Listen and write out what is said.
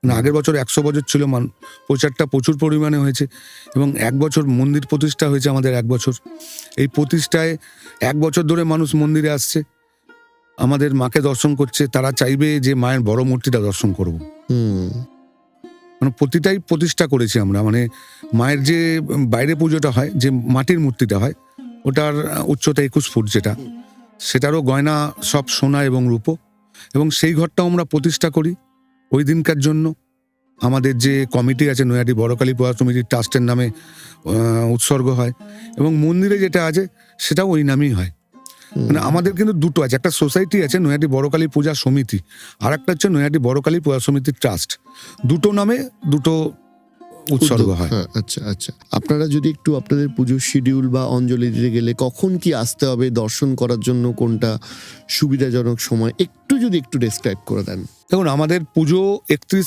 মানে আগের বছর 100 বছর ছিল, প্রচারটা প্রচুর পরিমাণে হয়েছে, এবং 1 বছর মন্দির প্রতিষ্ঠা হয়েছে আমাদের 1 বছর। এই প্রতিষ্ঠায় 1 বছর ধরে মানুষ মন্দিরে আসছে, আমাদের মাকে দর্শন করছে, তারা চাইবে যে মায়ের বড় মূর্তিটা দর্শন করব। মানে প্রতিটাই প্রতিষ্ঠা করেছি আমরা। মানে মায়ের যে বাইরে পুজোটা হয়, যে মাটির মূর্তিটা হয়, ওটার উচ্চতা 21 ফুট, সেটারও গয়না সব সোনা এবং রূপো, এবং সেই ঘরটাও আমরা প্রতিষ্ঠা করি ওই দিনকার জন্য। আমাদের যে কমিটি আছে, নৈহাটি বড়কালী পূজা সমিতি ট্রাস্টের নামে উৎসর্গ হয়, এবং মন্দিরে যেটা আছে সেটাও ওই নামেই হয়। মানে আমাদের কিন্তু দুটো আছে, একটা সোসাইটি আছে নৈহাটি বড়কালী পূজা সমিতি, আর একটা হচ্ছে নৈহাটি বড়কালী পূজা সমিতি ট্রাস্ট। দুটো নামে দুটো উৎসর্গ হয়। আচ্ছা আচ্ছা, আপনারা যদি একটু আপনাদের পুজোর শিডিউল বা অঞ্জলি দিতে গেলে কখন কি আসতে হবে, দর্শন করার জন্য কোনটা সুবিধাজনক সময়, একটু যদি একটু ডেসক্রাইব করে দেন। দেখুন, আমাদের পুজো 31